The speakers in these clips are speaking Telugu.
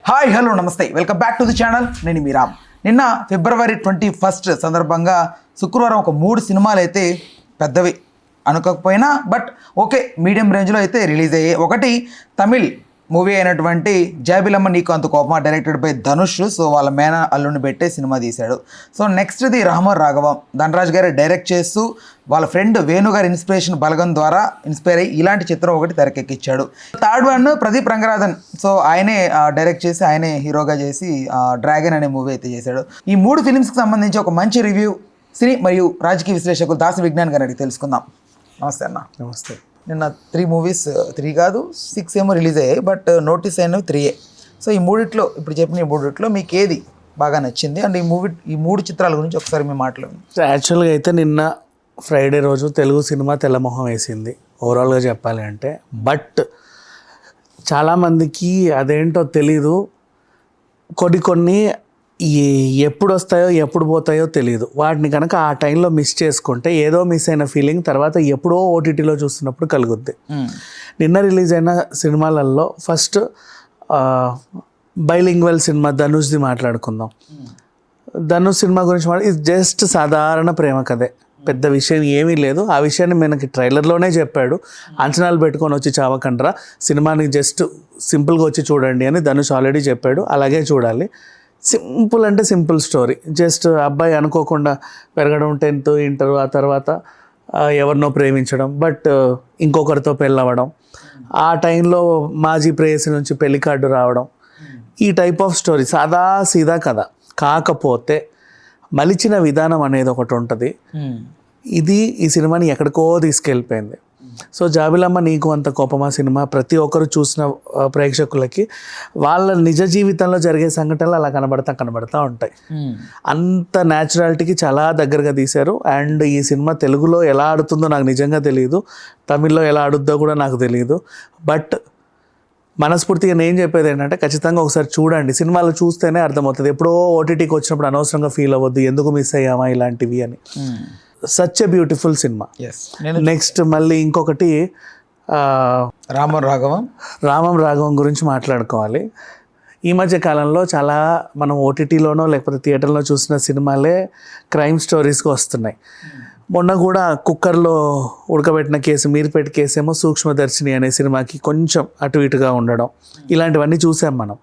హాయ్ హలో నమస్తే welcome back to the channel. నేను మీ రామ్. నిన్న ఫిబ్రవరి 21 సందర్భంగా శుక్రవారం ఒక 3 సినిమాలు అయితే పెద్దవి అనుకోకపోయినా బట్ ఓకే మీడియం రేంజ్లో అయితే రిలీజ్ అయ్యాయి. ఒకటి తమిళ్ మూవీ అయినటువంటి జాబిలమ్మ నీకు అంత కోపమా, డైరెక్టెడ్ బై ధనుష్. సో వాళ్ళ మేన అల్లుని పెట్టే సినిమా తీశాడు. సో నెక్స్ట్ది రామర్ రాఘవం, ధనరాజ్ గారు డైరెక్ట్ చేస్తూ వాళ్ళ ఫ్రెండ్ వేణు గారి ఇన్స్పిరేషన్ బలగం ద్వారా ఇన్స్పైర్ అయ్యి ఇలాంటి చిత్రం ఒకటి తెరకెక్కించాడు. Third one Pradeep Ranganathan. So ఆయనే డైరెక్ట్ చేసి ఆయనే హీరోగా చేసి డ్రాగన్ అనే మూవీ అయితే చేశాడు. ఈ 3 ఫిలిమ్స్కి సంబంధించి ఒక మంచి రివ్యూ సినీ మరియు రాజకీయ విశ్లేషకులు దాసి విజ్ఞాన్ గారిని తెలుసుకుందాం. నమస్తే అన్న. నమస్తే. నిన్న 3 మూవీస్, 3 కాదు 6 ఏమో రిలీజ్ అయ్యాయి, బట్ నోటీస్ అయినవి 3. సో ఈ మూడిట్లో ఇప్పుడు చెప్పిన ఈ మూడిట్లో మీకు ఏది బాగా నచ్చింది అండ్ ఈ 3 చిత్రాల గురించి ఒకసారి మేము మాట్లాడండి. యాక్చువల్గా అయితే నిన్న ఫ్రైడే రోజు తెలుగు సినిమా తెల్లమొహం వేసింది ఓవరాల్గా చెప్పాలి అంటే. బట్ చాలామందికి అదేంటో తెలీదు. కొన్ని ఎప్పుడు వస్తాయో ఎప్పుడు పోతాయో తెలియదు. వాటిని కనుక ఆ టైంలో మిస్ చేసుకుంటే ఏదో మిస్ అయిన ఫీలింగ్ తర్వాత ఎప్పుడో ఓటీటీలో చూస్తున్నప్పుడు కలుగుద్ది. నిన్న రిలీజ్ అయిన సినిమాలలో ఫస్ట్ బైలింగ్వల్ సినిమా ధనుష్ది మాట్లాడుకుందాం. ధనుష్ సినిమా గురించి ఇది జస్ట్ సాధారణ ప్రేమ కథే, పెద్ద విషయం ఏమీ లేదు. ఆ విషయాన్ని మనకి ట్రైలర్లోనే చెప్పాడు. అంచనాలు పెట్టుకొని వచ్చి చావకండ్రా, సినిమాని జస్ట్ సింపుల్గా వచ్చి చూడండి అని ధనుష్ ఆల్రెడీ చెప్పాడు. అలాగే చూడాలి. సింపుల్ అంటే సింపుల్ స్టోరీ. జస్ట్ అబ్బాయి అనుకోకుండా పెరగడం, 10th ఇంటర్, ఆ తర్వాత ఎవరినో ప్రేమించడం, బట్ ఇంకొకరితో పెళ్ళవడం, ఆ టైంలో మాజీ ప్రేయసి నుంచి పెళ్లి కార్డు రావడం, ఈ టైప్ ఆఫ్ స్టోరీ సాదా సీదా కథ. కాకపోతే మలిచిన విధానం అనేది ఒకటి ఉంటుంది. ఇది ఈ సినిమాని ఎక్కడికో తీసుకెళ్ళిపోయింది. సో జాబిలమ్మ నీకు అంత కోపమా సినిమా ప్రతి ఒక్కరు చూసిన ప్రేక్షకులకి వాళ్ళ నిజ జీవితంలో జరిగే సంఘటనలు అలా కనబడతా ఉంటాయి. అంత న్యాచురాలిటీకి చాలా దగ్గరగా తీశారు. అండ్ ఈ సినిమా తెలుగులో ఎలా ఆడుతుందో నాకు నిజంగా తెలియదు, తమిళ్లో ఎలా ఆడుద్దో కూడా నాకు తెలియదు. బట్ మనస్ఫూర్తిగా నేను చెప్పేది ఏంటంటే ఖచ్చితంగా ఒకసారి చూడండి. సినిమాలు చూస్తేనే అర్థమవుతుంది. ఎప్పుడో ఓటీటీకి వచ్చినప్పుడు అనవసరంగా ఫీల్ అవ్వద్దు ఎందుకు మిస్ అయ్యామా ఇలాంటివి అని. Such a beautiful cinema. Next మళ్ళీ ఇంకొకటి రామం రాఘవం గురించి మాట్లాడుకోవాలి. ఈ మధ్య కాలంలో చాలా మనం ఓటీటీలోనో లేకపోతే థియేటర్లో చూసిన సినిమాలే క్రైమ్ స్టోరీస్గా వస్తున్నాయి. మొన్న కూడా కుక్కర్లో ఉడకబెట్టిన కేసు, మీర్పేట కేసు ఏమో సూక్ష్మదర్శిని అనే సినిమాకి కొంచెం అటు ఇటుగా ఉండడం, ఇలాంటివన్నీ చూసాం మనం.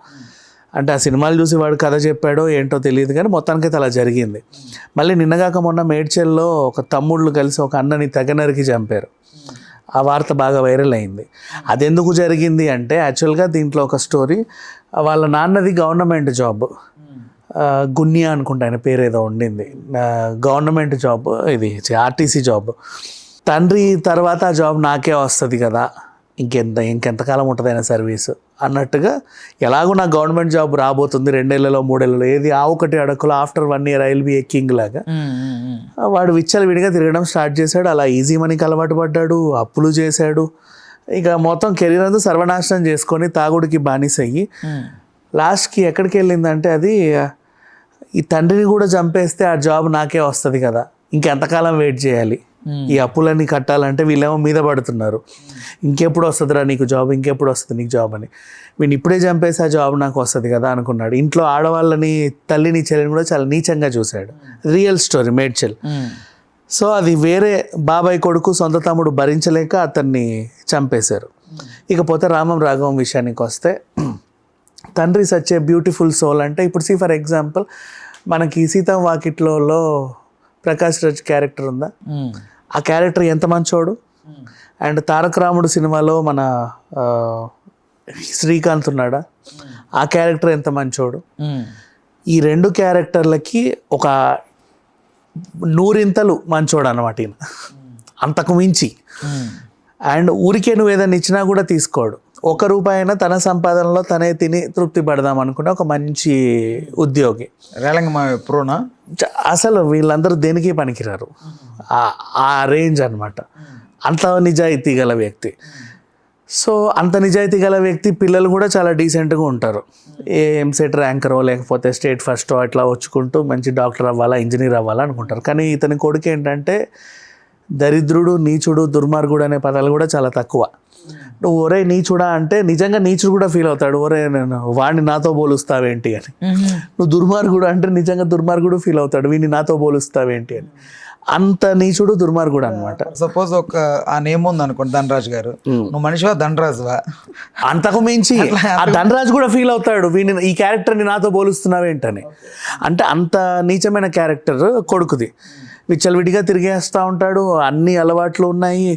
అంటే ఆ సినిమాలు చూసి వాడు కథ చెప్పాడో ఏంటో తెలియదు కానీ మొత్తానికైతే అలా జరిగింది. మళ్ళీ నిన్నగాక మొన్న మేడ్చల్లో ఒక తమ్ముళ్ళు కలిసి ఒక అన్నని తెగనరికి చంపారు. ఆ వార్త బాగా వైరల్ అయింది. అది ఎందుకు జరిగింది అంటే యాక్చువల్గా దీంట్లో ఒక స్టోరీ. వాళ్ళ నాన్నది గవర్నమెంట్ జాబ్, గున్యా అనుకుంటా ఆయన పేరు ఏదో ఉండింది, గవర్నమెంట్ జాబ్, ఇది ఆర్టీసీ జాబ్. తండ్రి తర్వాత ఆ జాబ్ నాకే వస్తుంది కదా, ఇంకెంతకాలం ఉంటుంది ఆయన సర్వీస్ అన్నట్టుగా, ఎలాగో నాకు గవర్నమెంట్ జాబ్ రాబోతుంది 2 ఏళ్లలో 3 ఏళ్లలో, ఏది ఆ ఒకటి అడకులు ఆఫ్టర్ 1 year ఐల్ బి ఎక్కింగ్ లాగా వాడు విచ్చలవిడిగా తిరగడం స్టార్ట్ చేశాడు. అలా ఈజీ మనీకి అలవాటు పడ్డాడు, అప్పులు చేశాడు. ఇక మొత్తం కెరీర్ అంతా సర్వనాశనం చేసుకొని తాగుడికి బానిసయ్యి లాస్ట్కి ఎక్కడికి వెళ్ళిందంటే అది ఈ తండ్రిని కూడా చంపేస్తే ఆ జాబ్ నాకే వస్తుంది కదా, ఇంకెంతకాలం వెయిట్ చేయాలి, ఈ అప్పులన్నీ కట్టాలంటే వీళ్ళేమో మీద పడుతున్నారు, ఇంకెప్పుడు వస్తుందిరా నీకు జాబ్, ఇంకెప్పుడు వస్తుంది నీకు జాబ్ అని. వీడిని ఇప్పుడే చంపేసి ఆ జాబ్ నాకు వస్తుంది కదా అనుకున్నాడు. ఇంట్లో ఆడవాళ్ళని, తల్లిని, చెల్లిని కూడా చాలా నీచంగా చూశాడు. Real story Medchal. సో అది వేరే బాబాయ్ కొడుకు సొంత తమ్ముడు భరించలేక అతన్ని చంపేశారు. ఇకపోతే రామం రాఘవం విషయానికి వస్తే తండ్రి సచ్ ఏ బ్యూటిఫుల్ సోల్. అంటే ఇప్పుడు ఫర్ ఎగ్జాంపుల్ మనకి సీతం వాకిట్లలో ప్రకాష్ రాజ్ క్యారెక్టర్ ఉందా, ఆ క్యారెక్టర్ ఎంత మంచోడు. అండ్ తారక రాముడు సినిమాలో మన శ్రీకాంత్ ఉన్నాడా, ఆ క్యారెక్టర్ ఎంత మంచోడు. ఈ 2 క్యారెక్టర్లకి ఒక 100 మంచోడు అనమాట ఈయన, అంతకు మించి. అండ్ ఊరికే నువ్వు ఏదైనా ఇచ్చినా కూడా తీసుకోడు. 1 రూపాయి అయినా తన సంపాదనలో తనే తిని తృప్తి పడదాం అనుకునే ఒక మంచి ఉద్యోగి. అసలు వీళ్ళందరూ దేనికి పనికిరారు, ఆ రేంజ్ అనమాట. అంత నిజాయితీ గల వ్యక్తి. సో అంత నిజాయితీ గల వ్యక్తి పిల్లలు కూడా చాలా డీసెంట్గా ఉంటారు. ఎంసెట్ ర్యాంకరో లేకపోతే స్టేట్ ఫస్టో అట్లా వచ్చుకుంటూ మంచి డాక్టర్ అవ్వాలా, ఇంజనీర్ అవ్వాలా అనుకుంటారు. కానీ ఇతని కొడుకు ఏంటంటే దరిద్రుడు, నీచుడు, దుర్మార్గుడు అనే పదాలు కూడా చాలా తక్కువ. నువ్వు ఒరే నీచుడా అంటే నిజంగా నీచుడు కూడా ఫీల్ అవుతాడు, ఒరే నేను వాడిని నాతో పోలుస్తావేంటి అని. నువ్వు దుర్మార్గుడు అంటే నిజంగా దుర్మార్గుడు ఫీల్ అవుతాడు, వీడిని నాతో పోలుస్తావేంటి అని. అంత నీచుడు, దుర్మార్గుడు అనమాట. సపోజ్ ఒక ఆ నేమ్ ఉంది అనుకోండి, ధనరాజ్ గారు, నువ్వు మనిషివా ధనరాజువా? అంతకు మించి ఆ ధనరాజు కూడా ఫీల్ అవుతాడు, వీడిని ఈ క్యారెక్టర్ని నాతో పోలుస్తున్నావేంటని. అంటే అంత నీచమైన క్యారెక్టర్ కొడుకుది. విచ్చలవిడిగా తిరిగేస్తూ ఉంటాడు, అన్ని అలవాట్లు ఉన్నాయి,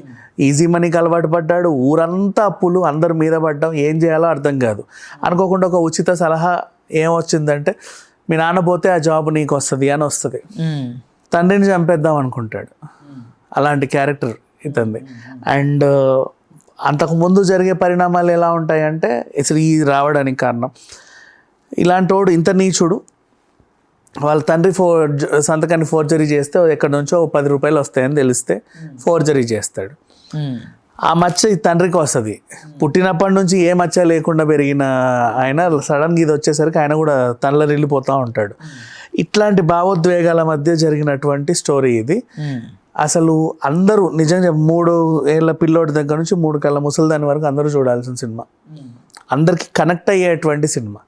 ఈజీ మనీకి అలవాటు పడ్డాడు, ఊరంతా అప్పులు, అందరి మీద పడ్డాం, ఏం చేయాలో అర్థం కాదు. అనుకోకుండా ఒక ఉచిత సలహా ఏమొచ్చిందంటే, మీ నాన్న పోతే ఆ జాబ్ నీకు వస్తుంది అని వస్తుంది. తండ్రిని చంపేద్దాం అనుకుంటాడు. అలాంటి క్యారెక్టర్ ఇతంది. అండ్ అంతకుముందు జరిగే పరిణామాలు ఎలా ఉంటాయంటే, అసలు ఈ రావడానికి కారణం ఇలాంటి వాడు ఇంత నీచుడు, వాళ్ళ తండ్రి సంతకాన్ని ఫోర్జరీ చేస్తే ఎక్కడి నుంచో 10 రూపాయలు వస్తాయని తెలిస్తే ఫోర్జరీ చేస్తాడు. ఆ మచ్చ ఈ తండ్రికి వస్తుంది. పుట్టినప్పటి నుంచి ఏ మచ్చ లేకుండా పెరిగిన ఆయన సడన్గా ఇది వచ్చేసరికి ఆయన కూడా తల్లరిల్లిపోతూ ఉంటాడు. ఇట్లాంటి భావోద్వేగాల మధ్య జరిగినటువంటి స్టోరీ ఇది. అసలు అందరూ నిజంగా 3 ఏళ్ళ పిల్లోడి దగ్గర నుంచి 3 కళ్ళ ముసలిదాని వరకు అందరూ చూడాల్సిన సినిమా, అందరికి కనెక్ట్ అయ్యేటువంటి సినిమా.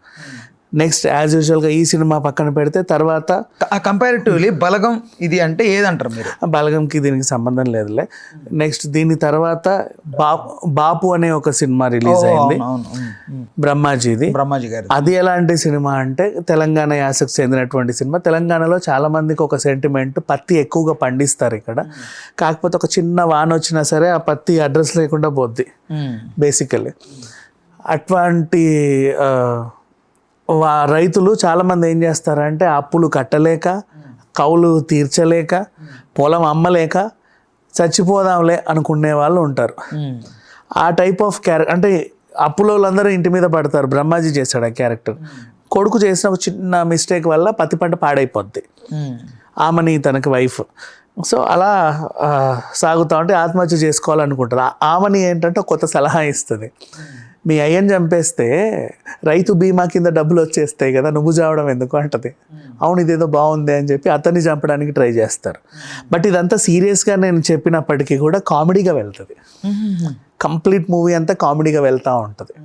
నెక్స్ట్ యాజ్ యూజువల్గా ఈ సినిమా పక్కన పెడితే తర్వాత కంపారిటివ్లీ బలగం ఇది అంటే ఏదంటారు మీరు? బలగంకి దీనికి సంబంధం లేదులే. నెక్స్ట్ దీని తర్వాత బాపు అనే ఒక సినిమా రిలీజ్ అయింది, బ్రహ్మాజీ గారి. అది ఎలాంటి సినిమా అంటే తెలంగాణ యాసకు చెందినటువంటి సినిమా. తెలంగాణలో చాలా మందికి ఒక సెంటిమెంట్, పత్తి ఎక్కువగా పండిస్తారు ఇక్కడ, కాకపోతే ఒక చిన్న వాన వచ్చినా సరే ఆ పత్తి అడ్రస్ లేకుండా పోద్ది బేసికల్లీ. అటువంటి రైతులు చాలామంది ఏం చేస్తారంటే అప్పులు కట్టలేక, కౌలు తీర్చలేక, పొలం అమ్మలేక చచ్చిపోదాంలే అనుకునే వాళ్ళు ఉంటారు. ఆ టైప్ ఆఫ్ క్యారెక్టర్ అంటే అప్పులో వాళ్ళందరూ ఇంటి మీద పడతారు. బ్రహ్మాజీ చేశాడు ఆ క్యారెక్టర్. కొడుకు చేసిన ఒక చిన్న మిస్టేక్ వల్ల పత్తి పంట పాడైపోద్ది, ఆమెని తనకి వైఫ్. సో అలా సాగుతూ ఉంటే ఆత్మహత్య చేసుకోవాలనుకుంటారు. ఆమెని ఏంటంటే కొత్త సలహా ఇస్తుంది, మీ అయ్యని చంపేస్తే రైతు బీమా కింద డబ్బులు వచ్చేస్తాయి కదా, నువ్వు చావడం ఎందుకు అంటది. అవును ఇదేదో బాగుంది అని చెప్పి అతన్ని చంపడానికి ట్రై చేస్తారు. బట్ ఇదంతా సీరియస్గా నేను చెప్పినప్పటికీ కూడా కామెడీగా వెళ్తుంది. కంప్లీట్ మూవీ అంతా కామెడీగా వెళ్తూ ఉంటుంది.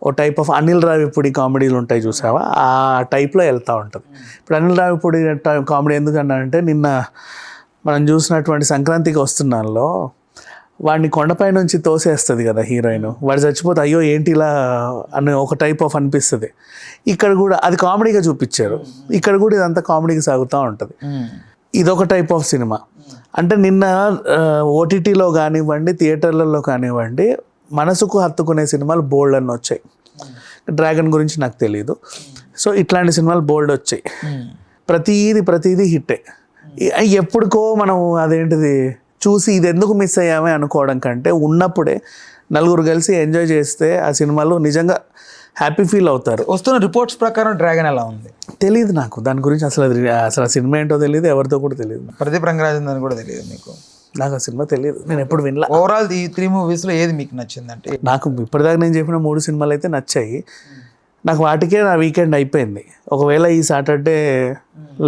ఓ టైప్ ఆఫ్ అనిల్ రావిపూడి కామెడీలు ఉంటాయి చూసావా, ఆ టైప్లో వెళ్తూ ఉంటుంది. ఇప్పుడు అనిల్ రావిపూడి కామెడీ ఎందుకన్నానంటే, నిన్న మనం చూసినటువంటి సంక్రాంతికి వస్తున్నాల్లో వాడిని కొండపై నుంచి తోసేస్తుంది కదా హీరోయిన్, వాడు చచ్చిపోతే అయ్యో ఏంటి ఇలా అని ఒక టైప్ ఆఫ్ అనిపిస్తుంది. ఇక్కడ కూడా అది కామెడీగా చూపించారు, ఇక్కడ కూడా ఇదంతా కామెడీగా సాగుతూ ఉంటుంది. ఇదొక టైప్ ఆఫ్ సినిమా. అంటే నిన్న ఓటీటీలో కానివ్వండి, థియేటర్లలో కానివ్వండి, మనసుకు హత్తుకునే సినిమాలు బోల్డ్ అని వచ్చాయి. డ్రాగన్ గురించి నాకు తెలియదు. సో ఇట్లాంటి సినిమాలు బోల్డ్ వచ్చాయి. ప్రతిదీ హిట్టే. ఎప్పుడుకో మనం అదేంటిది చూసి ఇది ఎందుకు మిస్ అయ్యామే అనుకోవడం కంటే, ఉన్నప్పుడే నలుగురు కలిసి ఎంజాయ్ చేస్తే ఆ సినిమాలో నిజంగా హ్యాపీ ఫీల్ అవుతారు. వస్తున్న రిపోర్ట్స్ ప్రకారం డ్రాగన్ ఎలా ఉంది తెలియదు నాకు, దాని గురించి అసలు ఆ సినిమా ఏంటో తెలియదు, ఎవరితో కూడా తెలియదు. ప్రదీప్ రంగరాజన్ అని కూడా తెలియదు మీకు? నాకు ఆ సినిమా తెలియదు, నేను ఎప్పుడు వినలా. ఓవరాల్ ఈ 3 మూవీస్లో ఏది మీకు నచ్చిందంటే? నాకు ఇప్పటిదాకా నేను చెప్పిన 3 సినిమాలు అయితే నచ్చాయి. నాకు వాటికే నా వీకెండ్ అయిపోయింది. ఒకవేళ ఈ సాటర్డే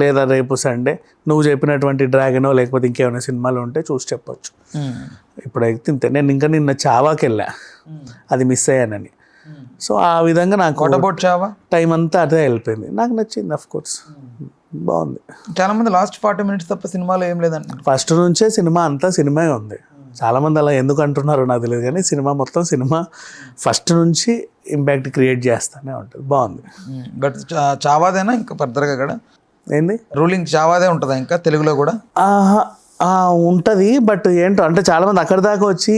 లేదా రేపు సండే నువ్వు చెప్పినటువంటి డ్రాగనో లేకపోతే ఇంకేమైనా సినిమాలు ఉంటే చూసి చెప్పొచ్చు. ఇప్పుడైతే ఇంతే. నేను ఇంకా నిన్న చావాకి వెళ్ళా, అది మిస్ అయ్యానని. సో ఆ విధంగా నాకు టైం అంతా అదే వెళ్ళిపోయింది. నాకు నచ్చింది, అఫ్ కోర్స్ బాగుంది. చాలా మంది లాస్ట్ 40 minutes తప్ప సినిమాలో ఏం లేదండి. ఫస్ట్ నుంచే సినిమా అంతా సినిమా ఉంది. చాలామంది అలా ఎందుకు అంటున్నారో నాకు తెలియదు, కానీ సినిమా మొత్తం సినిమా ఫస్ట్ నుంచి ఇంపాక్ట్ క్రియేట్ చేస్తూనే ఉంటుంది. బాగుంది. బట్ చావాదేనా ఇంకా ఫర్దర్గా కూడా ఏంది రూలింగ్ చావాదే ఉంటుందా ఇంకా తెలుగులో కూడా? ఉంటుంది. బట్ ఏంటో అంటే చాలామంది అక్కడి దాకా వచ్చి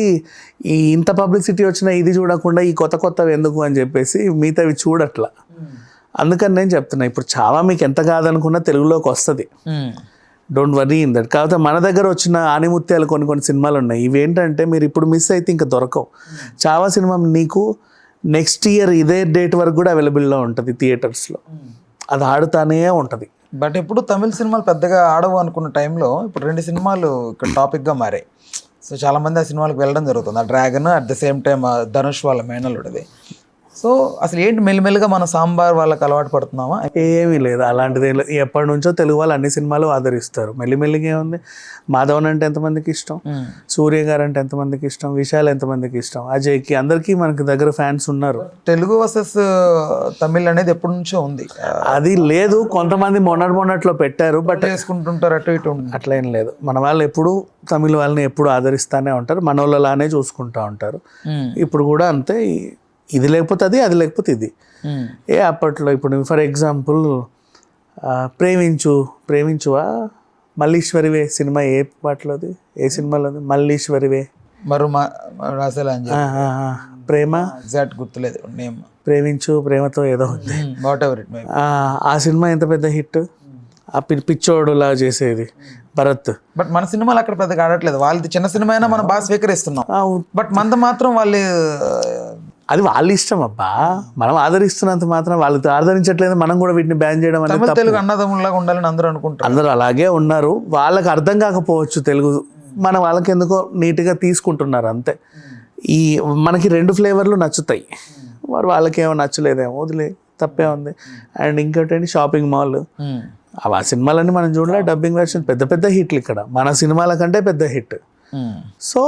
ఈ ఇంత పబ్లిసిటీ వచ్చినా ఇది చూడకుండా ఈ కొత్తవి ఎందుకు అని చెప్పేసి మిగతావి చూడట్లా. అందుకని నేను చెప్తున్నా, ఇప్పుడు చావా మీకు ఎంత కాదనుకున్నా తెలుగులోకి వస్తుంది, డోంట్ వరీ ఇన్ దట్. కాకపోతే మన దగ్గర వచ్చిన ఆనిముత్యాలు కొన్ని సినిమాలు ఉన్నాయి, ఇవేంటంటే మీరు ఇప్పుడు మిస్ అయితే ఇంకా దొరకవు. చావా సినిమా నీకు నెక్స్ట్ ఇయర్ ఇదే డేట్ వరకు కూడా అవైలబుల్లో ఉంటుంది థియేటర్స్లో, అది ఆడుతానే ఉంటుంది. బట్ ఇప్పుడు తమిళ సినిమాలు పెద్దగా ఆడవు అనుకున్న టైంలో ఇప్పుడు 2 సినిమాలు ఇక్కడ టాపిక్గా మారాయి. సో చాలామంది ఆ సినిమాలకు వెళ్ళడం జరుగుతుంది. ఆ dragon, at the same time Dhanush వాళ్ళ మేనల్లుడిది. సో అసలు ఏంటి మెల్లిమెల్లిగా మన సాంబార్ వాళ్ళకి అలవాటు పడుతున్నామా? ఏమీ లేదు అలాంటిది ఏం లేదు. ఎప్పటి నుంచో తెలుగు వాళ్ళు అన్ని సినిమాలు ఆదరిస్తారు. మెల్లిమెల్లిగా ఏముంది, మాధవన్ అంటే ఎంతమందికి ఇష్టం, సూర్య గారు అంటే ఎంతమందికి ఇష్టం, విశాల్ ఎంతమందికి ఇష్టం, అజయ్కి, అందరికీ మనకి దగ్గర ఫ్యాన్స్ ఉన్నారు. తెలుగు వర్సెస్ తమిళ్ అనేది ఎప్పటి నుంచో ఉంది, అది లేదు. కొంతమంది మొన్నట్లో పెట్టారు, బట్ చేసుకుంటుంటారు అటు ఇటు. అట్లా ఏం లేదు. మన వాళ్ళు ఎప్పుడు తమిళ వాళ్ళని ఎప్పుడు ఆదరిస్తూనే ఉంటారు, మన వాళ్ళలానే చూసుకుంటూ ఉంటారు. ఇప్పుడు కూడా అంతే, ఇది లేకపోతే అది, అది లేకపోతే ఇది. అప్పట్లో ఇప్పుడు ఫర్ ఎగ్జాంపుల్ ప్రేమించువా మల్లీశ్వరివే సినిమా ఏ పాటలోది, ఏ సినిమాలోది? మల్లీశ్వరివే మరో రాసేలా ప్రేమ, ఎగ్జాక్ట్ గుర్తులేదు నేమ్. ప్రేమతో ఏదో ఉంది, వాట్ ఎవర్ ఇట్ మే. ఆ సినిమా ఎంత పెద్ద హిట్. ఆ పిచ్చోడులా చేసేది భరత్. బట్ మన సినిమాలు అక్కడ పెద్దగా ఆడట్లేదు. వాళ్ళది చిన్న సినిమా అయినా మనం బాగా స్వీకరిస్తున్నాం. బట్ మనది మాత్రం వాళ్ళు, అది వాళ్ళ ఇష్టం అబ్బా. మనం ఆదరిస్తున్నంత మాత్రం వాళ్ళు ఆదరించట్లేదు, మనం కూడా వీటిని బ్యాన్ చేయడం అనేది తప్పు. తెలుగు అన్నదమ్ములాగా ఉండాలని అందరూ అనుకుంటారు. అందరూ అలాగే ఉన్నారు. వాళ్ళకి అర్థం కాకపోవచ్చు తెలుగు, మన వాళ్ళకి ఎందుకో నీట్గా తీసుకుంటున్నారు అంతే. ఈ మనకి 2 ఫ్లేవర్లు నచ్చుతాయి, వాళ్ళకి ఏమో నచ్చలేదేమో, వదిలే, తప్పే ఉంది. అండ్ ఇంకోటి షాపింగ్ మాల్, ఆ సినిమాలన్నీ మనం చూడలే, డబ్బింగ్ వెర్షన్ పెద్ద హిట్లు ఇక్కడ, మన సినిమాల కంటే పెద్ద హిట్. సో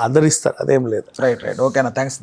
ఆదరిస్తారు, అదేం లేదు. రైట్ ఓకేనా, థ్యాంక్స్.